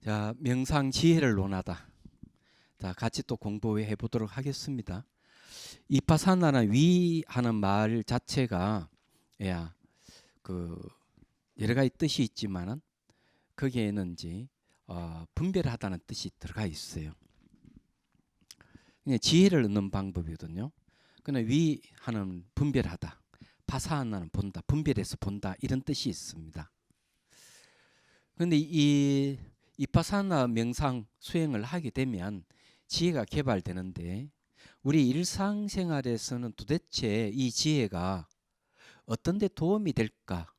자, 명상 지혜를 논하다. 자, 같이 또 공부해 보도록 하겠습니다. 이파사나나 위하는 말 자체가 야, 그 여러 가지 뜻이 있지만은 거기에는 이제 분별하다는 뜻이 들어가 있어요. 지혜를 얻는 방법이거든요. 그러나 위하는 분별하다, 파사하나는 본다, 분별해서 본다 이런 뜻이 있습니다. 그런데 이 이파사나 명상 수행을 하게 되면 지혜가 개발되는데 우리 일상생활에서는 도대체 이 지혜가 어떤 데 도움이 될까?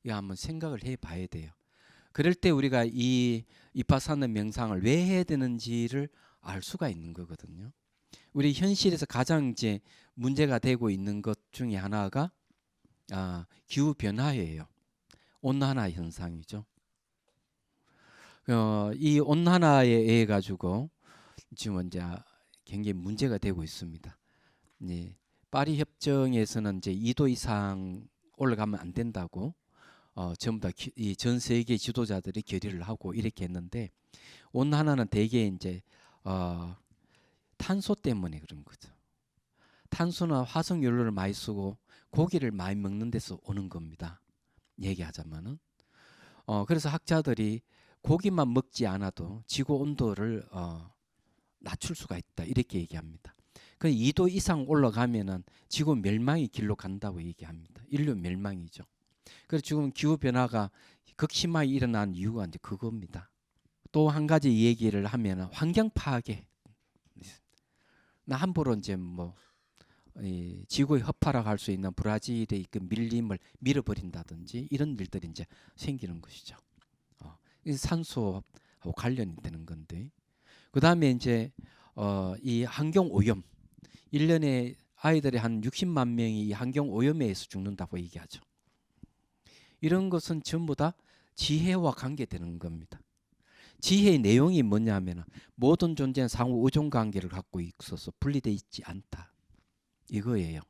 이거 한번 생각을 해 봐야 돼요. 그럴 때 우리가 이 이파사나 명상을 왜 해야 되는지를 알 수가 있는 거거든요. 우리 현실에서 가장 이제 문제가 되고 있는 것 중에 하나가 기후 변화예요. 온난화 현상이죠. 이 온난화에 의해 가지고 지금 이제 굉장히 문제가 되고 있습니다. 네, 파리 협정에서는 이제 2도 이상 올라가면 안 된다고 전부 다 이 전 세계 지도자들이 결의를 하고 이렇게 했는데 온난화는 대개 이제 탄소 때문에 그런 거죠. 탄소나 화석 연료를 많이 쓰고 고기를 많이 먹는 데서 오는 겁니다. 얘기하자면은 그래서 학자들이 고기만 먹지 않아도 지구 온도를 낮출 수가 있다 이렇게 얘기합니다. 그 2도 이상 올라가면은 지구 멸망의 길로 간다고 얘기합니다. 인류 멸망이죠. 그래서 지금 기후 변화가 극심하게 일어난 이유가 이제 그겁니다. 또 한 가지 얘기를 하면은 환경 파괴. 나 함부로 이제 뭐 지구의 허파라고 할 수 있는 브라질의 그 밀림을 밀어버린다든지 이런 일들이 이제 생기는 것이죠. 산소하고 관련이 되는 건데 그 다음에 이제 이 환경 오염 1년에 아이들이 한 60만 명이 이 환경 오염에 의해서 죽는다고 얘기하죠. 이런 것은 전부 다 지혜와 관계되는 겁니다. 지혜의 내용이 뭐냐면 모든 존재는 상호 의존 관계를 갖고 있어서 분리되어 있지 않다. 이거예요.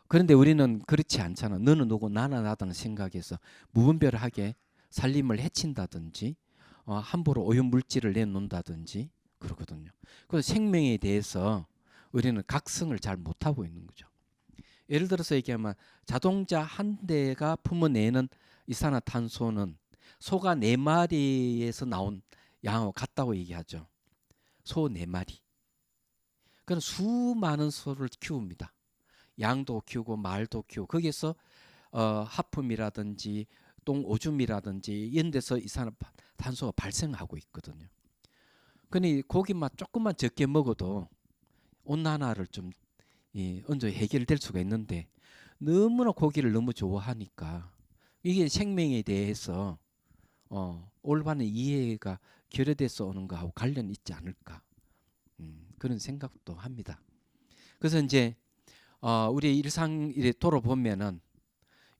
그런데 우리는 그렇지 않잖아. 너는 누구 나는 나다는 생각에서 무분별하게 살림을 해친다든지 함부로 오염물질을 내놓는다든지 그러거든요. 그래서 생명에 대해서 우리는 각성을 잘 못하고 있는 거죠. 예를 들어서 얘기하면 자동차 한 대가 품어내는 이산화탄소는 소가 4마리에서 나온 양하고 같다고 얘기하죠. 소 4마리. 그건 수많은 소를 키웁니다. 양도 키우고 말도 키우고 거기에서 하품이라든지 똥오줌이라든지 이런 데서 이산화탄소가 발생하고 있거든요. 그러니 고기만 조금만 적게 먹어도 온난화를 좀 어느 정도 해결될 수가 있는데 너무나 고기를 너무 좋아하니까 이게 생명에 대해서 올바른 이해가 결여돼서 오는 거하고 관련이 있지 않을까 그런 생각도 합니다. 그래서 이제 우리 일상일에 돌아보면은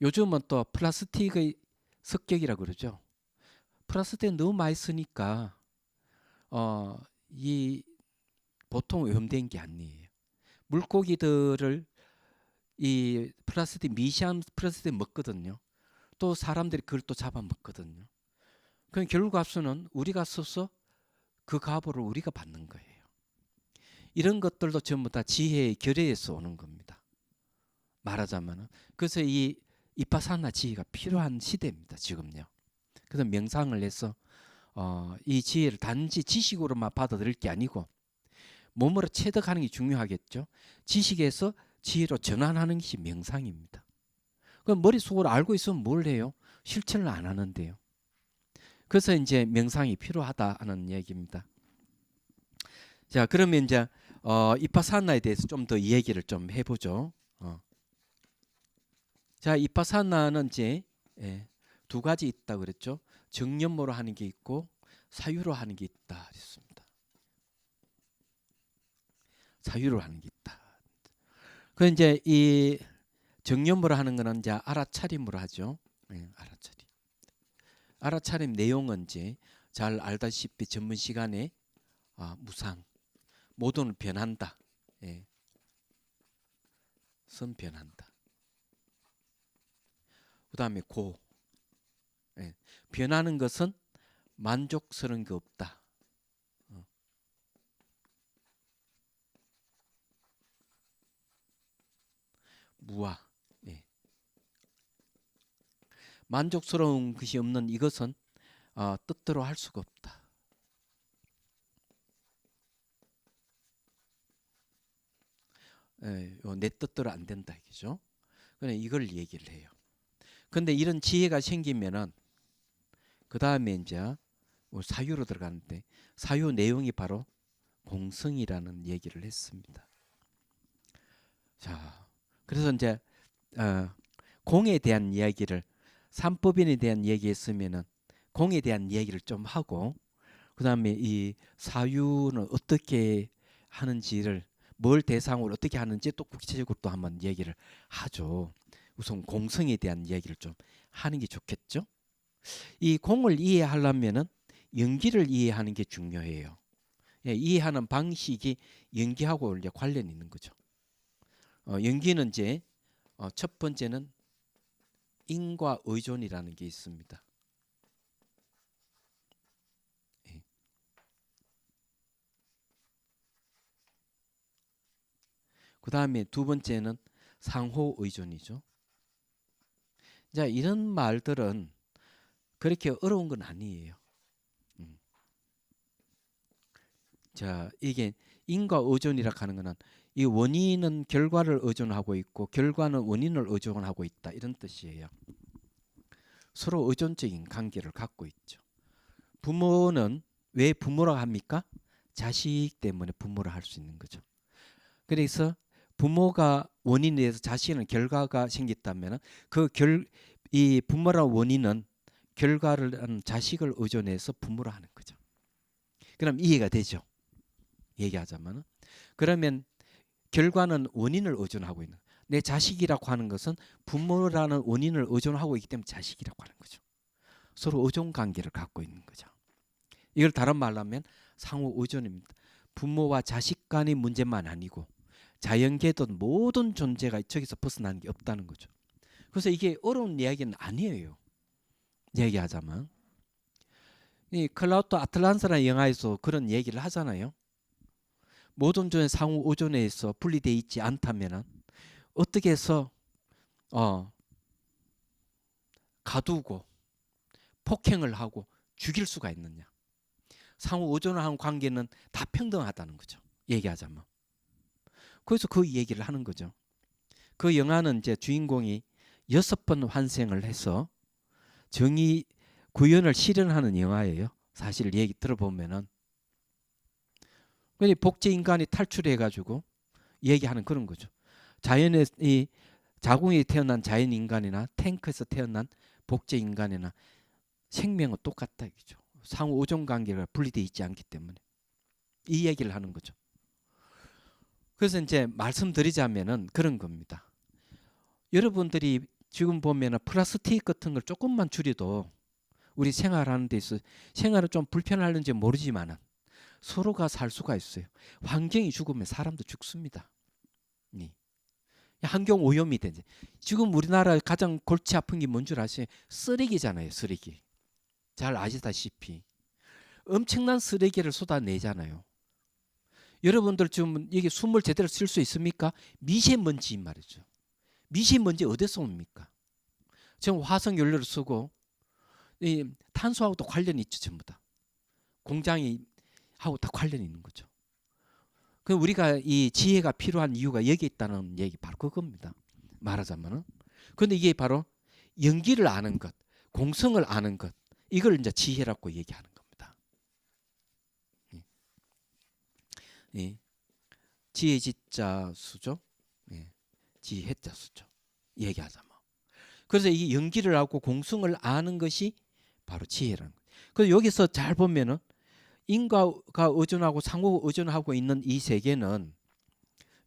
요즘은 또 플라스틱의 습격이라 그러죠. 플라스틱 너무 많이 쓰니까 이 보통 오염된 게 아니에요. 물고기들을 이 플라스틱 미시한 플라스틱 먹거든요. 또 사람들이 그걸 또 잡아먹거든요. 그럼 결국 값은 우리가 써서 그 값을 우리가 받는 거예요. 이런 것들도 전부 다 지혜의 결여에서 오는 겁니다. 말하자면은 그래서 이 이파사나 지혜가 필요한 시대입니다. 지금요. 그래서 명상을 해서 이 지혜를 단지 지식으로만 받아들일 게 아니고 몸으로 체득하는 게 중요하겠죠. 지식에서 지혜로 전환하는 것이 명상입니다. 그럼 머릿속으로 알고 있으면 뭘 해요? 실천을 안 하는데요. 그래서 이제 명상이 필요하다는 얘기입니다. 자, 그러면 이제 이파사나에 대해서 좀 더 얘기를 좀 해보죠. 자, 이파사나는 이제 두 가지 있다 그랬죠. 정념으로 하는 게 있고 사유로 하는 게 있다 그랬습니다. 사유로 하는 게 있다. 그 이제 이 정념으로 하는 거는 이제 알아차림으로 하죠. 알아차림. 알아차림 내용은 이제 잘 알다시피 전문 시간에 무상 모든 변한다. 선 변한다. 그 다음에 변하는 것은 만족스러운 게 없다. 무아. 예. 만족스러운 것이 없는 이것은 뜻대로 할 수가 없다. 예, 내 뜻대로 안 된다 이거죠. 그래 이걸 얘기를 해요. 근데 이런 지혜가 생기면은 그 다음에 이제 사유로 들어가는데 사유 내용이 바로 공성이라는 얘기를 했습니다. 자, 그래서 이제 공에 대한 이야기를 삼법인에 대한 얘기했으면은 공에 대한 이야기를 좀 하고 그 다음에 이 사유는 어떻게 하는지를 뭘 대상으로 어떻게 하는지 또 구체적으로 또 한번 얘기를 하죠. 우선 공성에 대한 이야기를 좀 하는 게 좋겠죠. 이 공을 이해하려면은 연기를 이해하는 게 중요해요. 예, 이해하는 방식이 연기하고 이제 관련이 있는 거죠. 연기는 이제 첫 번째는 인과 의존이라는 게 있습니다. 예. 그 다음에 두 번째는 상호 의존이죠. 자, 이런 말들은 그렇게 어려운 건 아니에요. 자, 이게 인과 의존이라 하는 거는 이 원인은 결과를 의존하고 있고 결과는 원인을 의존하고 있다 이런 뜻이에요. 서로 의존적인 관계를 갖고 있죠. 부모는 왜 부모라고 합니까? 자식 때문에 부모를 할 수 있는 거죠. 그래서 부모가 원인에 대해서 자식은 결과가 생겼다면 이 부모라 원인은 결과를 하는 자식을 의존해서 부모를 하는 거죠. 그럼 이해가 되죠. 얘기하자면 그러면 결과는 원인을 의존하고 있는 내 자식이라고 하는 것은 부모라는 원인을 의존하고 있기 때문에 자식이라고 하는 거죠. 서로 의존 관계를 갖고 있는 거죠. 이걸 다른 말로 하면 상호 의존입니다. 부모와 자식 간의 문제만 아니고 자연계도 모든 존재가 저기서 벗어나는 게 없다는 거죠. 그래서 이게 어려운 이야기는 아니에요. 얘기하자면 이 클라우드 아틀란스라는 영화에서 그런 얘기를 하잖아요. 모든 존재 상호 의존에서 분리되어 있지 않다면 어떻게 해서 가두고 폭행을 하고 죽일 수가 있느냐. 상호 의존하는 관계는 다 평등하다는 거죠. 얘기하자면. 그래서 그 얘기를 하는 거죠. 그 영화는 이제 주인공이 6번 환생을 해서 정의 구현을 실현하는 영화예요. 사실 얘기 들어보면은 복제 인간이 탈출해 가지고 얘기하는 그런 거죠. 자연의 이 자궁에 태어난 자연 인간이나 탱크에서 태어난 복제 인간이나 생명은 똑같다 이거죠. 상호 의존 관계가 분리되어 있지 않기 때문에 이 얘기를 하는 거죠. 그래서 이제 말씀드리자면은 그런 겁니다. 여러분들이 지금 보면은 플라스틱 같은 걸 조금만 줄여도 우리 생활하는 데 있어 생활은 좀 불편할는지 모르지만은 서로가 살 수가 있어요. 환경이 죽으면 사람도 죽습니다. 환경 오염이 되지. 지금 우리나라 가장 골치 아픈 게 뭔 줄 아세요? 쓰레기잖아요. 쓰레기. 잘 아시다시피 엄청난 쓰레기를 쏟아내잖아요. 여러분들 지금 여기 숨을 제대로 쉴 수 있습니까? 미세먼지 말이죠. 미세먼지 어디서 옵니까? 지금 화석 연료를 쓰고 이 탄소하고도 관련이 있죠. 전부 다. 공장이 하고 다 관련이 있는 거죠. 그 우리가 이 지혜가 필요한 이유가 여기 있다는 얘기 바로 그겁니다. 말하자면은. 그런데 이게 바로 연기를 아는 것, 공성을 아는 것, 이걸 이제 지혜라고 얘기하는 겁니다. 예. 지혜지자 수죠. 예. 지혜자 수죠. 얘기하자면. 그래서 이 연기를 하고 공성을 아는 것이 바로 지혜라는 거예요. 그래서 여기서 잘 보면은 인과가 의존하고 상호 의존하고 있는 이 세계는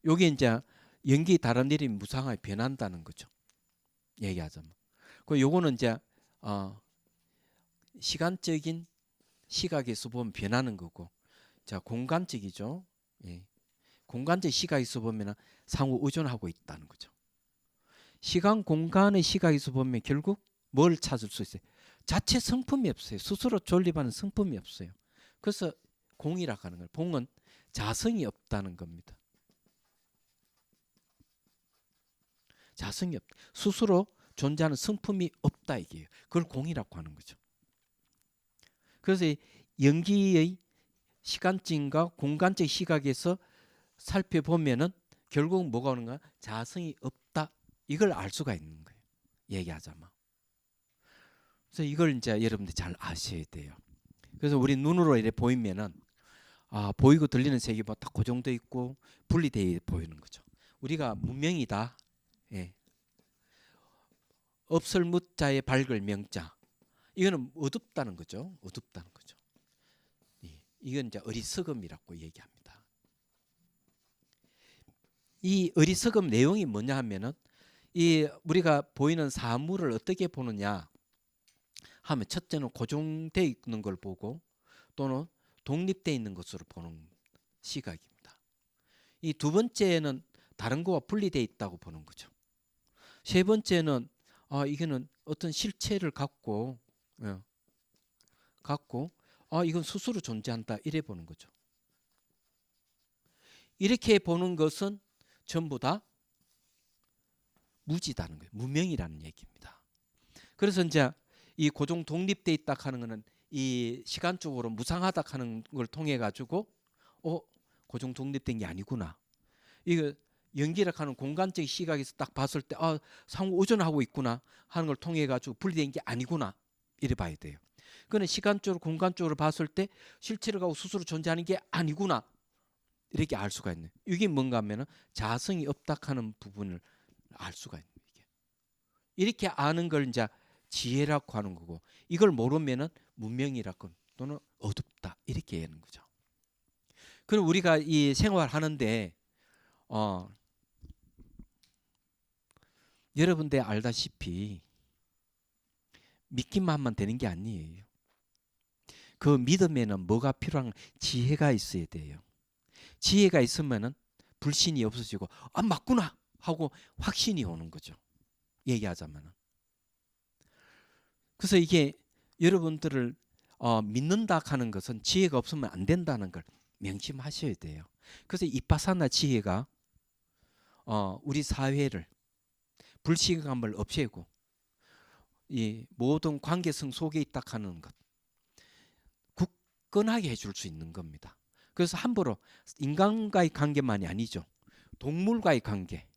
여기 이제 연기 다른 일이 무상하게 변한다는 거죠. 얘기하자면. 그 요거는 이제 시간적인 시각에서 보면 변하는 거고, 자 공간적이죠. 예. 공간적 시각에서 보면 상호 의존하고 있다는 거죠. 시간 공간의 시각에서 보면 결국 뭘 찾을 수 있어요? 자체 성품이 없어요. 스스로 존립하는 성품이 없어요. 그래서 공이라고 하는 거예요. 공은 자성이 없다는 겁니다. 자성이 없다. 스스로 존재하는 성품이 없다 이게요. 그걸 공이라고 하는 거죠. 그래서 연기의 시간적인가 공간적 시각에서 살펴보면은 결국 뭐가 오는가? 자성이 없다. 이걸 알 수가 있는 거예요. 얘기하자면. 그래서 이걸 이제 여러분들 잘 아셔야 돼요. 그래서 우리 눈으로 이렇게 보이면은 보이고 들리는 세계가 뭐 딱 고정돼 있고 분리되어 보이는 거죠. 우리가 문명이다. 예. 없을 무자에 밝을 명자. 이거는 어둡다는 거죠. 어둡다는 거죠. 예. 이건 이제 어리석음이라고 얘기합니다. 이 어리석음 내용이 뭐냐 하면은 이 우리가 보이는 사물을 어떻게 보느냐 하면 첫째는 고정되어 있는 걸 보고 또는 독립되어 있는 것으로 보는 시각입니다. 이 두 번째는 다른 거와 분리되어 있다고 보는 거죠. 세 번째는 이거는 어떤 실체를 갖고 이건 스스로 존재한다 이래 보는 거죠. 이렇게 보는 것은 전부 다 무지다는 거예요. 무명이라는 얘기입니다. 그래서 이제 이 고정 독립돼 있다 하는 거는 이 시간적으로 무상하다 하는 걸 통해 가지고 고정 독립된 게 아니구나. 이거 연기라고 하는 공간적 시각에서 딱 봤을 때 상호 의존하고 있구나 하는 걸 통해 가지고 분리된 게 아니구나 이래 봐야 돼요. 그는 시간적으로 공간적으로 봤을 때 실체를 갖고 스스로 존재하는 게 아니구나 이렇게 알 수가 있네. 이게 뭔가 하면은 자성이 없다 하는 부분을 알 수가 있는 게. 이렇게 아는 걸 이제 지혜라고 하는 거고 이걸 모르면은 문명이라고 또는 어둡다 이렇게 하는 거죠. 그리고 우리가 이 생활하는데 여러분들 알다시피 믿기만 하면 되는 게 아니에요. 그 믿음에는 뭐가 필요한 지혜가 있어야 돼요. 지혜가 있으면은 불신이 없어지고 맞구나 하고 확신이 오는 거죠. 얘기하자면은. 그래서 이게 여러분들을 믿는다 하는 것은 지혜가 없으면 안 된다는 걸 명심하셔야 돼요. 그래서 이파사나 지혜가 우리 사회를 불신감을 없애고 이 모든 관계성 속에 있다 하는 것 굳건하게 해줄 수 있는 겁니다. 그래서 함부로 인간과의 관계만이 아니죠. 동물과의 관계,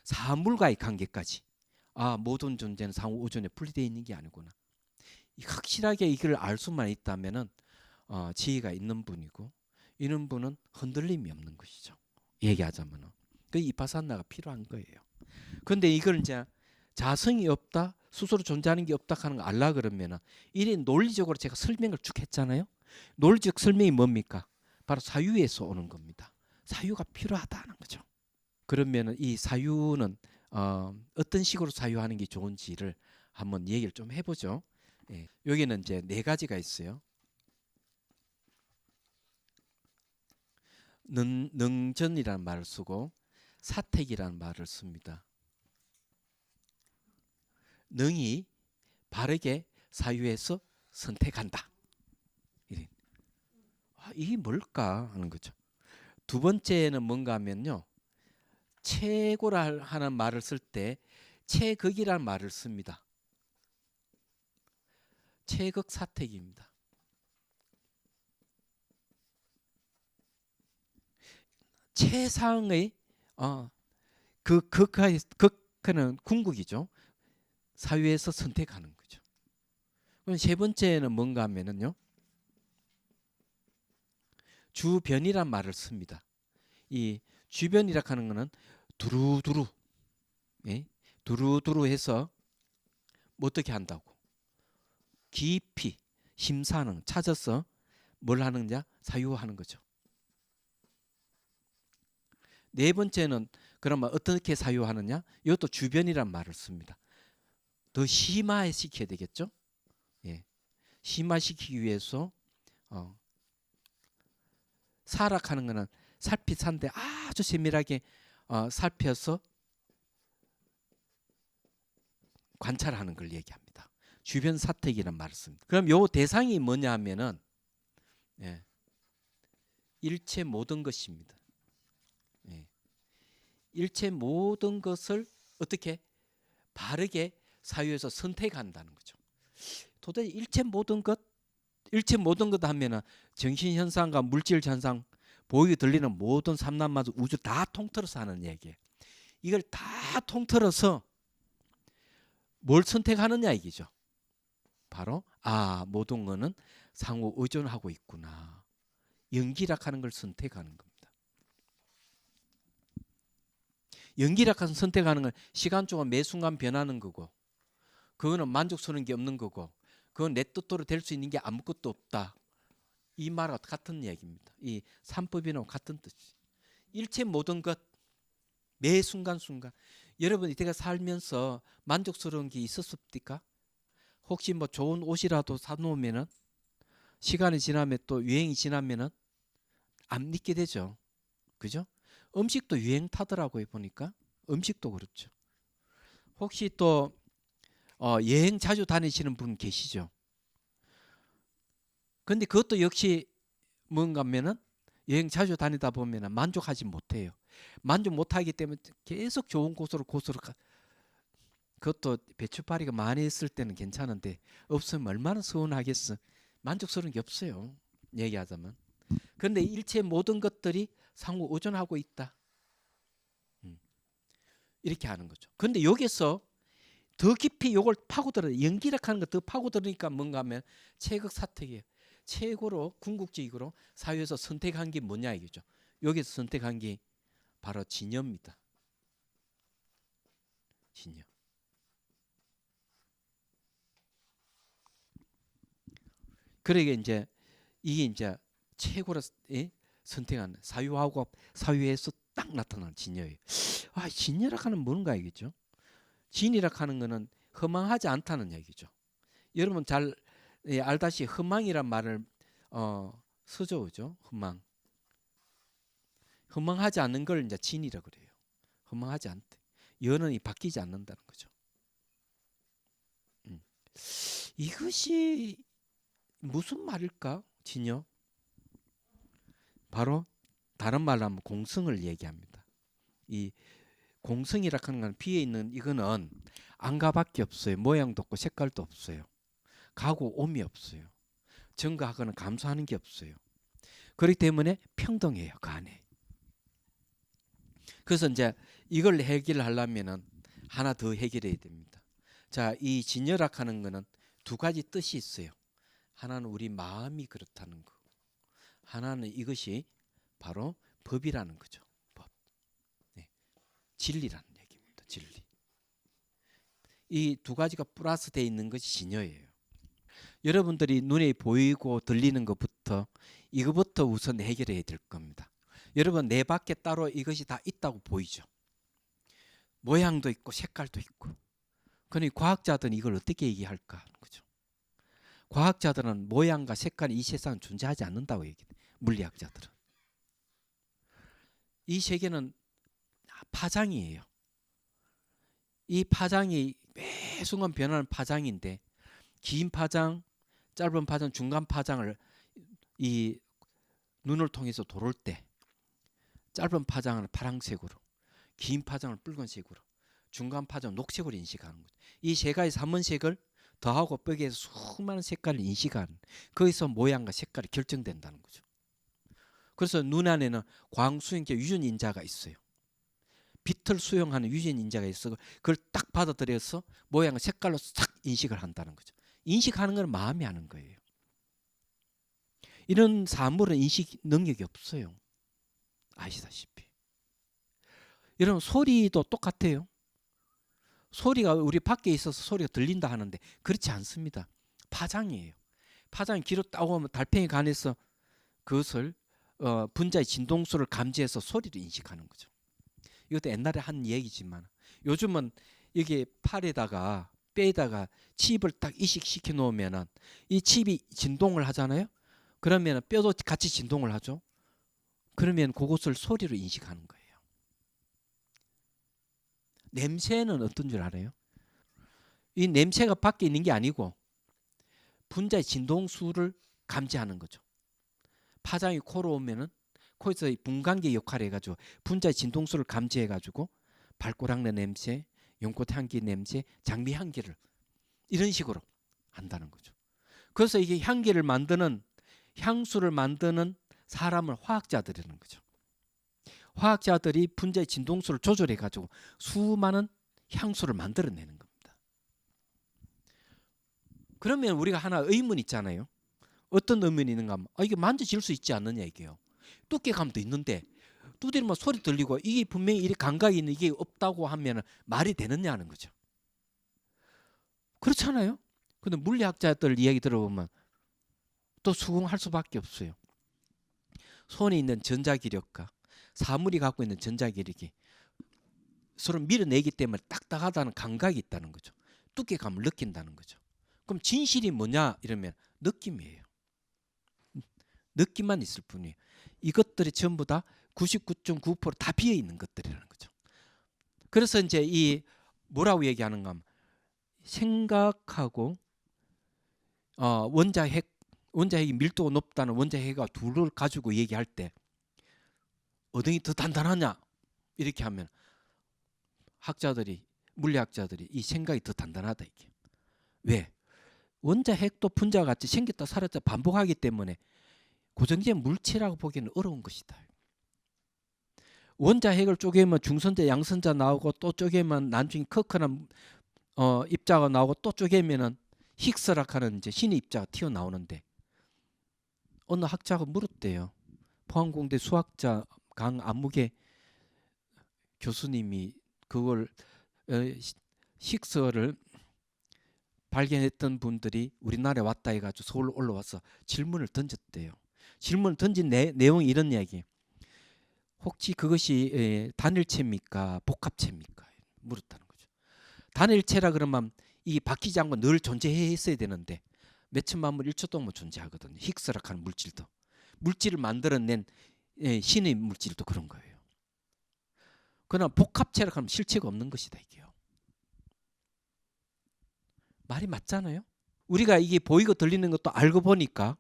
사물과의 관계까지 모든 존재는 상호 의존에 분리되어 있는 게 아니구나. 확실하게 이걸 알 수만 있다면은 지혜가 있는 분이고 이런 분은 흔들림이 없는 것이죠. 얘기하자면은 그 이파사나가 필요한 거예요. 그런데 이걸 이제 자성이 없다, 스스로 존재하는 게 없다 하는 거 알라 그러면은 이런 논리적으로 제가 설명을 쭉 했잖아요. 논리적 설명이 뭡니까? 바로 사유에서 오는 겁니다. 사유가 필요하다는 거죠. 그러면은 이 사유는 어떤 식으로 사유하는 게 좋은지를 한번 얘기를 좀 해보죠. 예. 여기는 이제 네 가지가 있어요. 능전이라는 말을 쓰고 사택이라는 말을 씁니다. 능이 바르게 사유해서 선택한다. 이게 뭘까 하는 거죠. 두 번째는 뭔가 하면요. 최고라 하는 말을 쓸 때 최극이라는 말을 씁니다. 최극 사택입니다. 최상의 그 극하는 궁극이죠. 사유에서 선택하는 거죠. 그럼 세 번째는 뭔가 하면은요. 주변이란 말을 씁니다. 이 주변이라 하는 것은 두루두루, 두루두루 해서 뭐 어떻게 한다고? 깊이 심사하는 찾아서 뭘 하느냐? 사유하는 거죠. 네 번째는 그러면 어떻게 사유하느냐? 이것도 주변이란 말을 씁니다. 더 심화시켜야 되겠죠? 심화시키기 위해서 사락하는 것은 살피산데 아주 세밀하게 살펴서 관찰하는 걸 얘기합니다. 주변 사택이란 말을 씁니다. 그럼 요 대상이 뭐냐 하면은 예, 일체 모든 것입니다. 예, 일체 모든 것을 어떻게 바르게 사유에서 선택한다는 거죠. 도대체 일체 모든 것 하면은 정신 현상과 물질 현상, 보이게 들리는 모든 삼란마저 우주 다 통틀어서 하는 얘기예요. 이걸 다 통틀어서 뭘 선택하느냐 이기죠. 바로 모든 거는 상호 의존하고 있구나. 연기락하는 걸 선택하는 겁니다. 연기락하는 선택하는 건 시간적으로 매 순간 변하는 거고, 그거는 만족스러운 게 없는 거고, 그건 내 뜻대로 될 수 있는 게 아무것도 없다. 이 말과 같은 얘기입니다. 이 삼법이랑 같은 뜻이. 일체 모든 것, 매 순간순간. 여러분 이때가 살면서 만족스러운 게 있었습니까? 혹시 뭐 좋은 옷이라도 사놓으면은 시간이 지나면 또 유행이 지나면은 안 입게 되죠. 그죠? 음식도 유행 타더라고요. 보니까 음식도 그렇죠. 혹시 또 여행 자주 다니시는 분 계시죠? 근데 그것도 역시 뭔가 하면은 여행 자주 다니다 보면은 만족하지 못해요. 만족 못하기 때문에 계속 좋은 곳으로 그것도 배추파리가 많이 있을 때는 괜찮은데 없으면 얼마나 서운하겠어. 만족스러운 게 없어요. 얘기하자면. 그런데 일체 모든 것들이 상호 의존하고 있다. 이렇게 하는 거죠. 그런데 여기서 더 깊이 이걸 파고들어 연기력하는 거 더 파고들으니까 뭔가 하면 체극사택이에요. 최고로 궁극적으로 사회에서 선택한 게 뭐냐 이거죠. 여기서 선택한 게 바로 진여입니다. 진여. 그러게 이제 이게 이제 최고로 선택한 사유하고 사유에서 딱 나타나는 진여예요. 진여라 하는 뭔가 이겠죠. 진이라 하는 거는 허망하지 않다는 얘기죠. 여러분 잘 알다시피 허망이란 말을 쓰죠, 그죠? 허망하지 않는 걸 이제 진이라 그래요. 허망하지 않대. 연원이 바뀌지 않는다는 거죠. 이것이 무슨 말일까? 진여. 바로 다른 말로 하면 공성을 얘기합니다. 이 공성이라 하는 건 비에 있는 이거는 안가밖에 없어요. 모양도 없고 색깔도 없어요. 가고 옴이 없어요. 증가하거나 감소하는 게 없어요. 그렇기 때문에 평등해요. 그 안에. 그래서 이제 이걸 해결하려면은 하나 더 해결해야 됩니다. 자, 이 진여락하는 거는 두 가지 뜻이 있어요. 하나는 우리 마음이 그렇다는 거. 하나는 이것이 바로 법이라는 거죠. 법. 네. 진리라는 얘기입니다. 진리. 이 두 가지가 플러스 되어 있는 것이 진여예요. 여러분들이 눈에 보이고 들리는 것부터 이것부터 우선 해결해야 될 겁니다. 여러분 내 밖에 따로 이것이 다 있다고 보이죠. 모양도 있고 색깔도 있고. 그러니 과학자들은 이걸 어떻게 얘기할까 하는 거죠. 과학자들은 모양과 색깔이 이 세상은 존재하지 않는다고 얘기해요. 물리학자들은. 이 세계는 파장이에요. 이 파장이 매 순간 변하는 파장인데 긴 파장, 짧은 파장, 중간 파장을 이 눈을 통해서 돌을 때 짧은 파장은 파란색으로, 긴 파장은 붉은색으로, 중간 파장은 녹색으로 인식하는 거죠. 이 세 가지 삼원색을 더하고 벽에서 수많은 색깔을 인식하는 거기서 모양과 색깔이 결정된다는 거죠. 그래서 눈 안에는 광수인계 유전인자가 있어요. 빛을 수용하는 유전인자가 있어 그걸 딱 받아들여서 모양을 색깔로 싹 인식을 한다는 거죠. 인식하는 건 마음이 하는 거예요. 이런 사물은 인식 능력이 없어요. 아시다시피. 여러분 소리도 똑같아요. 소리가 우리 밖에 있어서 소리가 들린다 하는데 그렇지 않습니다. 파장이에요. 파장이 귀로 딱 오면 달팽이 간에서 그것을 분자의 진동수를 감지해서 소리를 인식하는 거죠. 이것도 옛날에 한 얘기지만 요즘은 이게 팔에다가 뼈에다가 칩을 딱 이식시켜 놓으면은 이 칩이 진동을 하잖아요. 그러면 뼈도 같이 진동을 하죠. 그러면 그것을 소리로 인식하는 거예요. 냄새는 어떤 줄 알아요? 이 냄새가 밖에 있는 게 아니고 분자의 진동수를 감지하는 거죠. 파장이 코로 오면은 코에서 분광기 역할을 해가지고 분자의 진동수를 감지해가지고 발꼬락내 냄새, 연꽃 향기 냄새, 장미 향기를 이런 식으로 한다는 거죠. 그래서 이게 향기를 만드는 향수를 만드는 사람을 화학자들이라는 거죠. 화학자들이 분자의 진동수를 조절해가지고 수많은 향수를 만들어내는 겁니다. 그러면 우리가 하나 의문 있잖아요. 어떤 의문이 있는가 하면 이게 만져질 수 있지 않느냐 이게요. 두께감도 있는데 두드리면 소리 들리고 이게 분명히 이렇게 감각이 있는 이게 없다고 하면 말이 되느냐 하는 거죠. 그렇잖아요. 근데 물리학자들 이야기 들어보면 또 수긍할 수밖에 없어요. 손에 있는 전자기력과 사물이 갖고 있는 전자기력이 서로 밀어내기 때문에 딱딱하다는 감각이 있다는 거죠. 두께감을 느낀다는 거죠. 그럼 진실이 뭐냐 이러면 느낌이에요. 느낌만 있을 뿐이에요. 이것들이 전부 다 99.9% 다 비어 있는 것들이라는 거죠. 그래서 이제 이 뭐라고 얘기하는가 하면 생각하고 원자핵이 밀도가 높다는 원자핵과 둘을 가지고 얘기할 때 어떤 게 더 단단하냐 이렇게 하면 물리학자들이 이 생각이 더 단단하다 이게. 왜? 원자핵도 분자와 같이 생겼다 사라졌다 반복하기 때문에 고정된 물체라고 보기에는 어려운 것이다. 원자핵을 쪼개면 중선자 양선자 나오고 또 쪼개면 나중에 커크나 입자가 나오고 또 쪼개면은 힉스라 하는 이제 신의 입자가 튀어나오는데 어느 학자가 물었대요. 포항공대 수학자 강안무개 교수님이 그걸 힉스를 발견했던 분들이 우리나라에 왔다 해가지고 서울로 올라와서 질문을 던졌대요. 질문을 던진 내용이 이런 이야기. 혹시 그것이 단일체입니까? 복합체입니까? 물었다는 거죠. 단일체라 그러면 이 바뀌지 않고 늘 존재했어야 되는데 몇 천만 물 1초 동안 존재하거든요. 힉스라 하는 물질도. 물질을 만들어낸 신의 물질도 그런 거예요. 그러나 복합체라 하면 실체가 없는 것이다 이게요. 말이 맞잖아요. 우리가 이게 보이고 들리는 것도 알고 보니까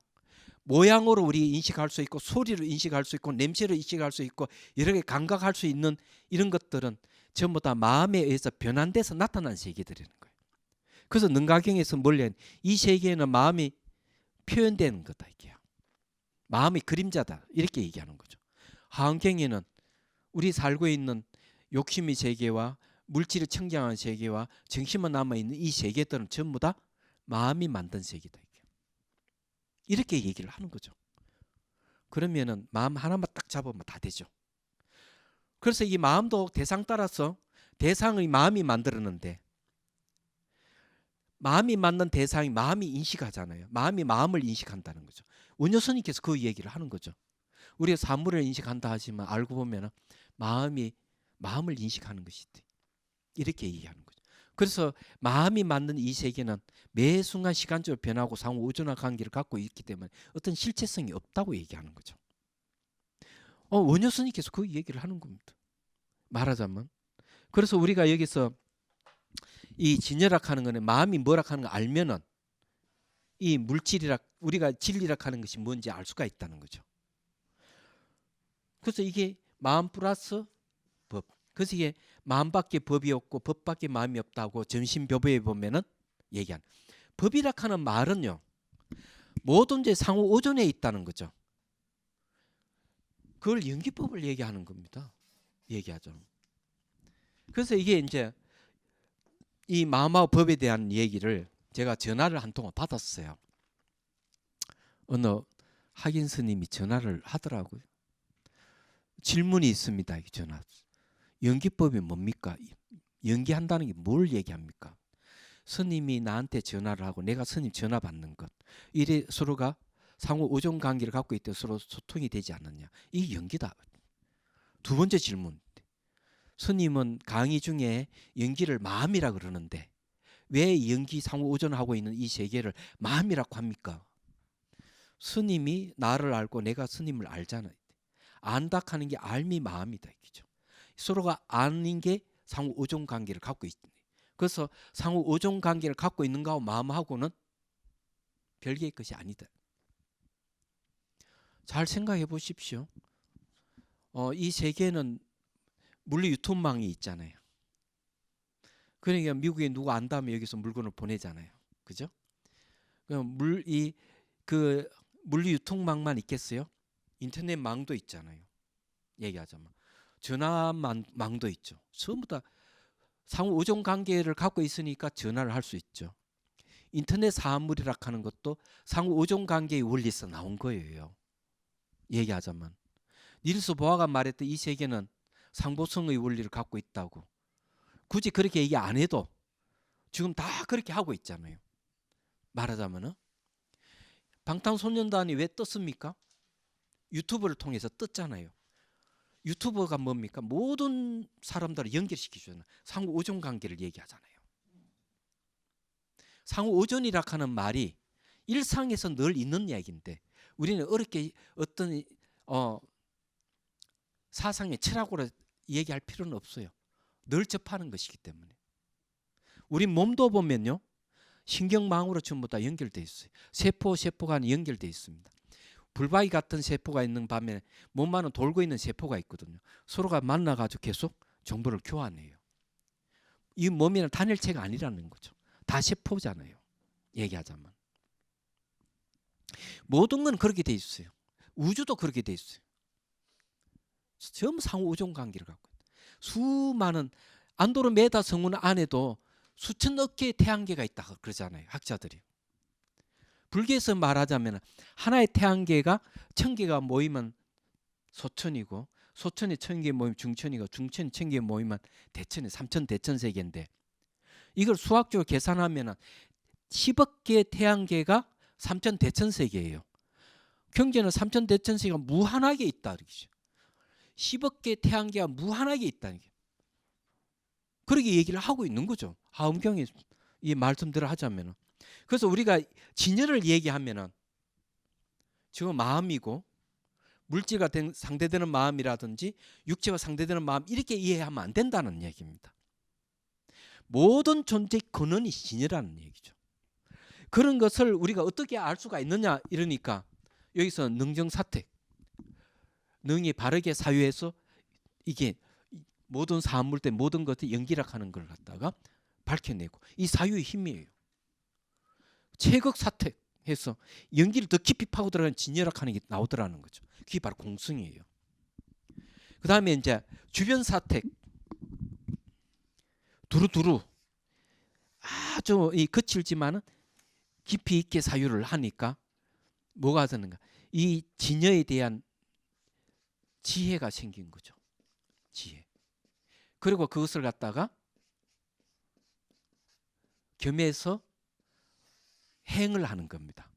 모양으로 우리 인식할 수 있고 소리로 인식할 수 있고 냄새로 인식할 수 있고 여러 개 감각할 수 있는 이런 것들은 전부 다 마음에 의해서 변환돼서 나타난 세계들이라는 거예요. 그래서 능가경에서 이 세계에는 마음이 표현되는 거다 이게요. 마음이 그림자다 이렇게 얘기하는 거죠. 하원경에는 우리 살고 있는 욕심의 세계와 물질을 청정하는 세계와 정신만 남아있는 이 세계들은 전부 다 마음이 만든 세계다. 이렇게 얘기를 하는 거죠. 그러면은 마음 하나만 딱 잡으면 다 되죠. 그래서 이 마음도 대상 따라서 대상의 마음이 만들었는데 마음이 만든 대상이 마음이 인식하잖아요. 마음이 마음을 인식한다는 거죠. 원효스님께서 그 얘기를 하는 거죠. 우리가 사물을 인식한다 하지만 알고 보면 마음이 마음을 인식하는 것이다. 이렇게 얘기하는 거죠. 그래서 마음이 만든 이 세계는 매 순간 시간적으로 변하고 상호 우주나 관계를 갖고 있기 때문에 어떤 실체성이 없다고 얘기하는 거죠. 원효스님께서 그 얘기를 하는 겁니다. 말하자면. 그래서 우리가 여기서 이 진열학 하는 거는 마음이 뭐라 하는 거 알면은 이 물질이라 우리가 진리라 하는 것이 뭔지 알 수가 있다는 거죠. 그래서 이게 마음 플러스 법. 그래서 이게 마음밖에 법이 없고 법밖에 마음이 없다고 전신교보에 보면은 얘기한. 법이라 하는 말은요. 모든 게 상호 오존에 있다는 거죠. 그걸 연기법을 얘기하는 겁니다. 얘기하죠. 그래서 이게 이제 이 마음하고 법에 대한 얘기를 제가 전화를 한 통을 받았어요. 어느 학인 스님이 전화를 하더라고요. 질문이 있습니다. 이 전화. 연기법이 뭡니까? 연기한다는 게 뭘 얘기합니까? 스님이 나한테 전화를 하고 내가 스님 전화 받는 것. 이래 서로가 상호 오존 관계를 갖고 있대 서로 소통이 되지 않느냐. 이게 연기다. 두 번째 질문. 스님은 강의 중에 연기를 마음이라 그러는데 왜 연기 상호 오존하고 있는 이 세계를 마음이라고 합니까? 스님이 나를 알고 내가 스님을 알잖아요. 안다 하는 게 알미 마음이다. 이거죠. 서로가 아는 게 상호 오존 관계를 갖고 있다. 그래서 상호 의존 관계를 갖고 있는가 마음하고는 별개의 것이 아니다. 잘 생각해 보십시오. 이 세계는 물리 유통망이 있잖아요. 그러니까 미국에 누가 안다면 여기서 물건을 보내잖아요. 그죠? 그 물리 유통망만 있겠어요? 인터넷망도 있잖아요. 얘기하자면 전화망도 있죠. 전부 다 상호 의존 관계를 갖고 있으니까 전화를 할 수 있죠. 인터넷 사물이라 하는 것도 상호 의존 관계의 원리에서 나온 거예요. 얘기하자면 닐스 보아가 말했던 이 세계는 상보성의 원리를 갖고 있다고. 굳이 그렇게 얘기 안 해도 지금 다 그렇게 하고 있잖아요. 말하자면은 방탄소년단이 왜 떴습니까? 유튜브를 통해서 떴잖아요. 유튜버가 뭡니까? 모든 사람들을 연결시키잖아요. 상호 의존 관계를 얘기하잖아요. 상호 의존이라 하는 말이 일상에서 늘 있는 이야기인데 우리는 어렵게 어떤 사상의 철학으로 얘기할 필요는 없어요. 늘 접하는 것이기 때문에. 우리 몸도 보면요. 신경망으로 전부 다 연결되어 있어요. 세포가 연결되어 있습니다. 불바위 같은 세포가 있는 반면에 몸만은 돌고 있는 세포가 있거든요. 서로가 만나가지고 계속 정보를 교환해요. 이 몸이는 단일체가 아니라는 거죠. 다 세포잖아요. 얘기하자면. 모든 건 그렇게 돼 있어요. 우주도 그렇게 돼 있어요. 전부 상호 의존 관계를 갖고 있어요. 수많은 안드로메다 성운 안에도 수천억 개의 태양계가 있다 그러잖아요. 학자들이. 불교에서 말하자면 하나의 태양계가 1000개가 모이면 소천이고 소천이 1000개 모이면 중천이고 중천이 1000개 모이면 대천이 3천 대천세계인데 이걸 수학적으로 계산하면 10억 개의 태양계가 3천 대천세계예요. 경제는 3천 대천세계가 무한하게 있다. 10억 개의 태양계가 무한하게 있다는 게. 그렇게 얘기를 하고 있는 거죠. 하엄경의 이 말씀대로 하자면. 그래서 우리가 진열을 얘기하면은 지금 마음이고 물질과 상대되는 마음이라든지 육체와 상대되는 마음 이렇게 이해하면 안 된다는 얘기입니다. 모든 존재의 근원이 진열이라는 얘기죠. 그런 것을 우리가 어떻게 알 수가 있느냐 이러니까 여기서 능정사택 능이 바르게 사유해서 이게 모든 사물들 모든 것을 연기락하는 걸 갖다가 밝혀내고 이 사유의 힘이에요. 체극사택해서 연기를 더 깊이 파고 들어가는 진열학하는 게 나오더라는 거죠. 그게 바로 공성이에요. 그 다음에 이제 주변사택 두루두루 아주 거칠지만은 깊이 있게 사유를 하니까 뭐가 되는가? 이 진여에 대한 지혜가 생긴 거죠. 지혜. 그리고 그것을 갖다가 겸해서 행을 하는 겁니다.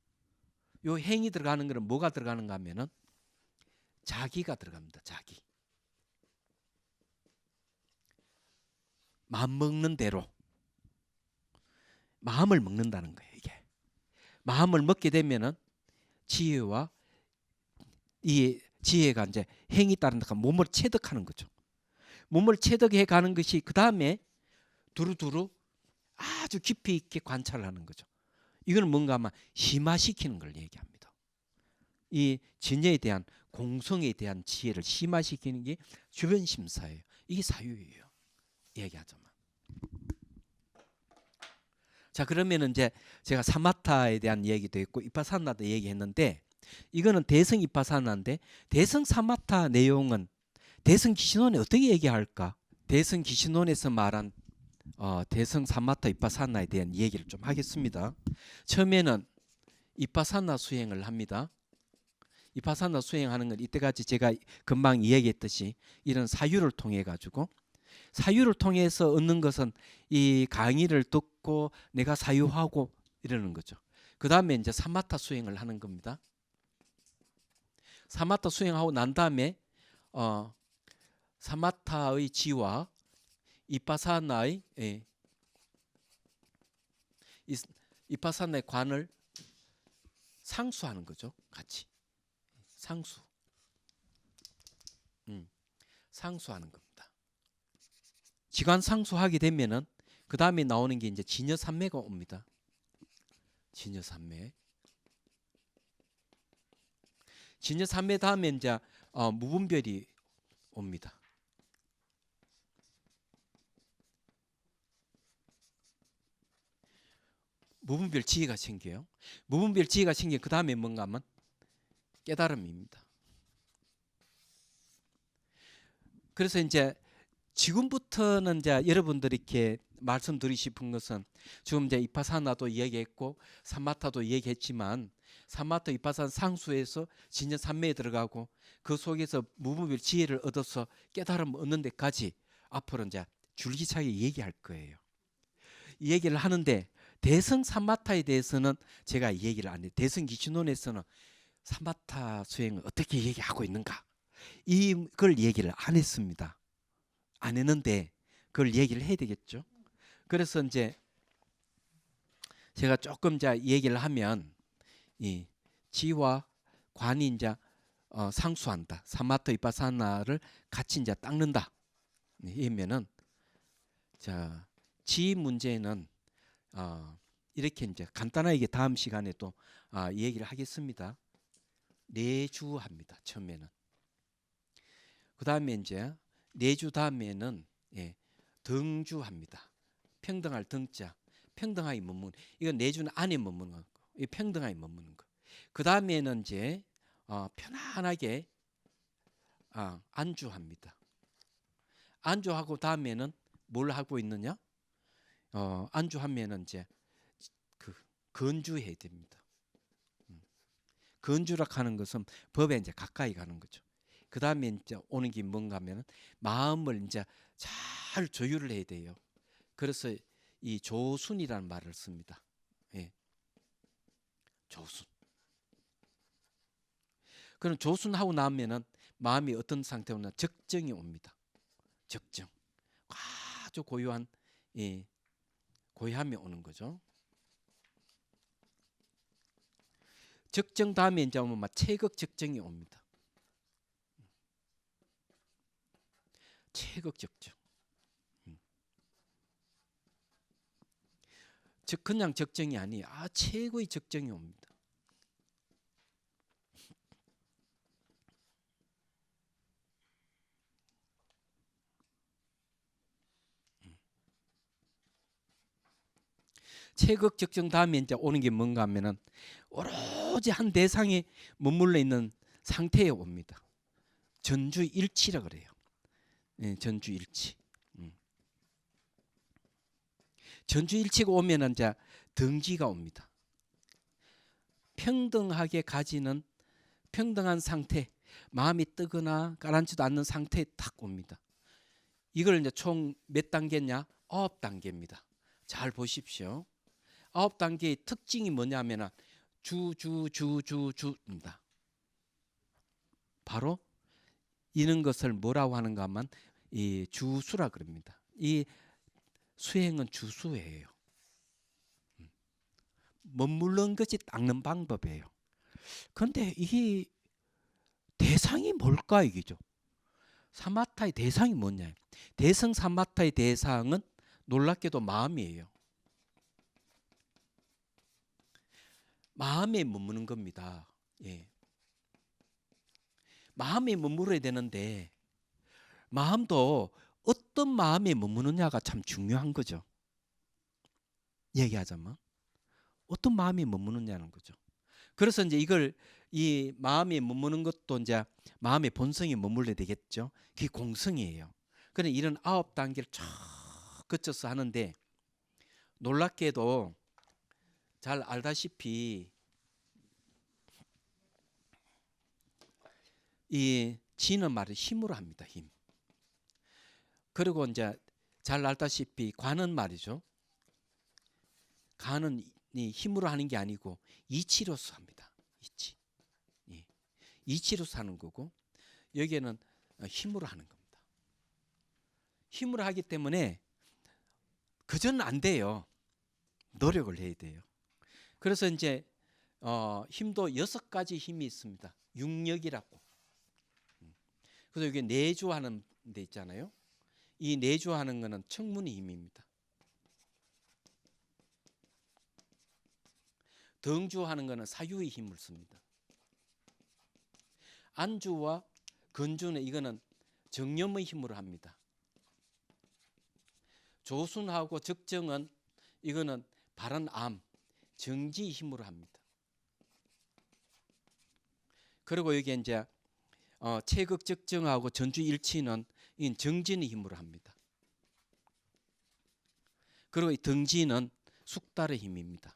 요 행이 들어가는 거는 뭐가 들어가는가 하면은 자기가 들어갑니다. 자기. 마음 먹는 대로 마음을 먹는다는 거예요. 이게 마음을 먹게 되면은 지혜와 이 지혜가 이제 행이 따른다. 몸을 체득하는 거죠. 몸을 체득해 가는 것이 그 다음에 두루두루 아주 깊이 있게 관찰을 하는 거죠. 이거는 뭔가 아마 심화시키는 걸 얘기합니다. 이 진여에 대한 공성에 대한 지혜를 심화시키는 게 주변 심사예요. 이게 사유예요. 얘기하자면. 자, 그러면은 이제 제가 사마타에 대한 얘기도 했고 이파사나도 얘기했는데 이거는 대성 이파사나인데 대성 사마타 내용은 대성 기신론에 어떻게 얘기할까? 대성 기신론에서 말한 대성 사마타 이파사나에 대한 얘기를 좀 하겠습니다. 처음에는 이파사나 수행을 합니다. 이파사나 수행하는 건 이때까지 제가 금방 이야기했듯이 이런 사유를 통해 가지고 사유를 통해서 얻는 것은 이 강의를 듣고 내가 사유하고 이러는 거죠. 그 다음에 이제 사마타 수행을 하는 겁니다. 사마타 수행하고 난 다음에 사마타의 지와 이파사나의 이파사나의 관을 상수하는 거죠. 같이 상수하는 겁니다. 지관 상수하게 되면은 그 다음에 나오는 게 이제 진여산매가 옵니다. 진여산매. 진여산매 다음에 이제 무분별이 옵니다. 무분별 지혜가 생겨요. 무분별 지혜가 생겨 그 다음에 뭔가 하면 깨달음입니다. 그래서 이제 지금부터는 이제 여러분들이 이렇게 말씀드리고 싶은 것은 지금 이제 이파사나도 이야기했고 삼마타도 이야기했지만 삼마타 이파산 상수에서 진여산매에 들어가고 그 속에서 무분별 지혜를 얻어서 깨달음 얻는 데까지 앞으로 이제 줄기차게 얘기할 거예요. 이 얘기를 하는데 대성 삼마타에 대해서는 제가 이 얘기를 안 해요. 대성 기준론에서는 삼마타 수행을 어떻게 얘기하고 있는가 이걸 얘기를 안 했습니다. 안 했는데 그걸 얘기를 해야 되겠죠. 그래서 이제 제가 조금 이제 얘기를 하면 이 지와 관이 이제 상수한다. 삼마타 이파사나를 같이 이제 닦는다. 이면은 자, 지 문제는 이렇게 이제 간단하게 다음 시간에 또 얘기를 하겠습니다. 내주합니다. 처음에는. 그 다음에 이제 내주 다음에는 등주합니다. 평등할 등자, 평등하게 머무는. 이건 내주는 안에 머무는 거, 이 평등하게 머무는 거. 그 다음에는 이제 편안하게 안주합니다. 안주하고 다음에는 뭘 하고 있느냐? 안주하면은 이제 그 건주해야 됩니다. 건주라 하는 것은 법에 이제 가까이 가는 거죠. 그 다음에 이제 오는 게 뭔가 하면은 마음을 이제 잘 조율을 해야 돼요. 그래서 이 조순이라는 말을 씁니다. 예. 조순. 그럼 조순하고 나면은 마음이 어떤 상태로나 적정이 옵니다. 적정. 아주 고요한 고요함이 오는 거죠. 적정 다음에 이제 오면 막 체극 적정이 옵니다. 체극 적정. 즉 그냥 적정이 아니에요. 최고의 적정이 옵니다. 체극 적정 다음에 이제 오는 게 뭔가 하면은 오로지 한 대상에 머물러 있는 상태에 옵니다. 전주일치라 그래요. 전주일치. 전주일치가 오면은 이제 등지가 옵니다. 평등하게 가지는 평등한 상태, 마음이 뜨거나 가라앉지도 않는 상태에 딱 옵니다. 이걸 이제 총 몇 단계냐? 9단계입니다. 잘 보십시오. 9단계의 특징이 뭐냐면은 주입니다. 바로 이런 것을 뭐라고 하는가 하면 이 주수라 그럽니다. 이 수행은 주수예요. 머무른 것이 닦는 방법이에요. 그런데 이 대상이 뭘까 이게죠. 사마타의 대상이 뭐냐? 대성 사마타의 대상은 놀랍게도 마음이에요. 마음에 머무는 겁니다. 예. 마음에 머물러야 되는데 마음도 어떤 마음에 머무느냐가 참 중요한 거죠. 얘기하자면 어떤 마음에 머무느냐는 거죠. 그래서 이제 이걸 이 마음에 머무는 것도 이제 마음의 본성에 머물러야 되겠죠. 그게 공성이에요. 그래 이런 9단계를 쫙 거쳐서 하는데 놀랍게도 잘 알다시피 이 지는 말을 힘으로 합니다. 힘. 그리고 이제 잘 알다시피 관은 말이죠. 관은 이 힘으로 하는 게 아니고 이치로서 합니다. 이치. 예. 이치로서 하는 거고 여기에는 힘으로 하는 겁니다. 힘으로 하기 때문에 그저는 안 돼요. 노력을 해야 돼요. 그래서 이제 힘도 6가지 힘이 있습니다. 육력이라고. 그래서 여기 내주하는 데 있잖아요. 이 내주하는 거는 청문의 힘입니다. 덩주하는 것은 사유의 힘을 씁니다. 안주와 건주는 이거는 정념의 힘으로 합니다. 조순하고 적정은 이거는 바른 암, 정지의 힘으로 합니다. 그리고 여기 이제 체극 적정하고 전주 일치는 이건 정진의 힘으로 합니다. 그리고 이 등지는 숙달의 힘입니다.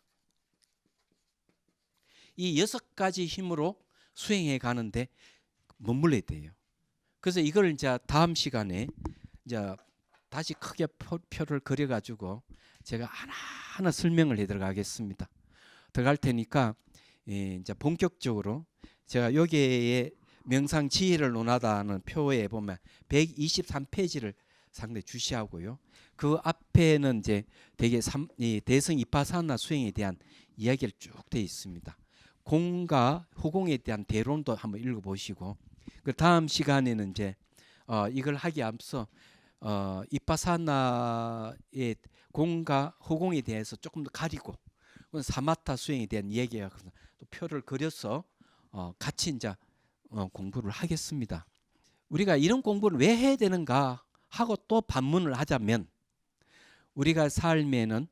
이 6가지 힘으로 수행해 가는데 머물러야 돼요. 그래서 이걸 이제 다음 시간에 이제 다시 크게 표를 그려 가지고 제가 하나하나 설명을 해 들어가겠습니다. 들어갈 테니까 이제 본격적으로 제가 여기에 명상 지혜를 논하다는 표에 보면 123페이지를 상당히 주시하고요. 그 앞에는 이제 되게 대성 이파사나 수행에 대한 이야기를 쭉 되어 있습니다. 공과 후공에 대한 대론도 한번 읽어보시고, 그 다음 시간에는 이제 이걸 하기 앞서 이파사나의 공과 후공에 대해서 조금 더 가리고 사마타 수행에 대한 이야기가 또 표를 그려서 같이 이제 공부를 하겠습니다. 우리가 이런 공부를 왜 해야 되는가 하고 또 반문을 하자면, 우리가 삶에는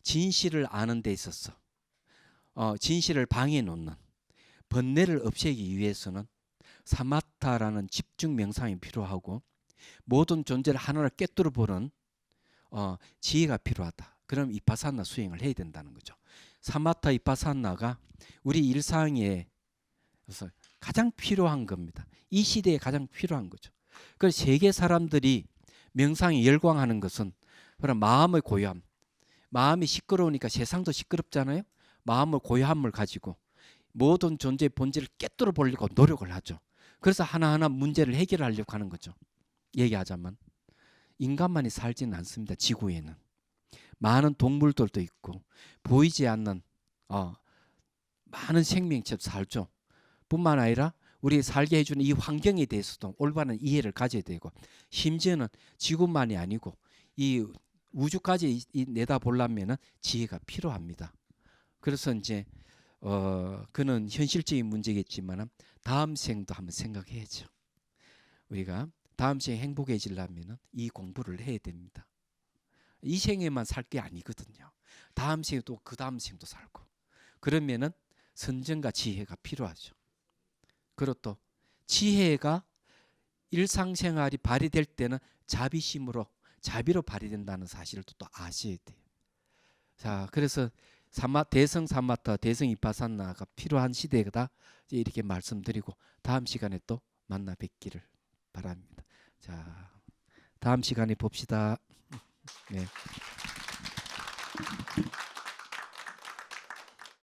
진실을 아는 데 있어서 진실을 방해 놓는 번뇌를 없애기 위해서는 사마타라는 집중 명상이 필요하고, 모든 존재를 하나로 꿰뚫어 보는 지혜가 필요하다. 그럼 이파사나 수행을 해야 된다는 거죠. 사마타 이파사나가 우리 일상에 가장 필요한 겁니다. 이 시대에 가장 필요한 거죠. 그래서 세계 사람들이 명상에 열광하는 것은 바로 마음의 고요함. 마음이 시끄러우니까 세상도 시끄럽잖아요. 마음의 고요함을 가지고 모든 존재의 본질을 꿰뚫어 보려고 노력을 하죠. 그래서 하나하나 문제를 해결하려고 하는 거죠. 얘기하자면 인간만이 살지는 않습니다. 지구에는 많은 동물들도 있고 보이지 않는 많은 생명체도 살죠. 뿐만 아니라 우리 살게 해주는 이 환경에 대해서도 올바른 이해를 가져야 되고, 심지어는 지구만이 아니고 이 우주까지 내다보려면 지혜가 필요합니다. 그래서 이제 그는 현실적인 문제겠지만 다음 생도 한번 생각해야죠. 우리가 다음 생 행복해지려면 이 공부를 해야 됩니다. 이 생에만 살 게 아니거든요. 다음 생도 그 다음 생도 살고, 그러면은 선정과 지혜가 필요하죠. 그리고 또 지혜가 일상생활이 발휘될 때는 자비심으로, 자비로 발휘된다는 사실을 또 아셔야 돼요. 자, 그래서 대성 사마타, 대성 이파사나가 필요한 시대다, 이렇게 말씀드리고 다음 시간에 또 만나 뵙기를 바랍니다. 자, 다음 시간에 봅시다. 네.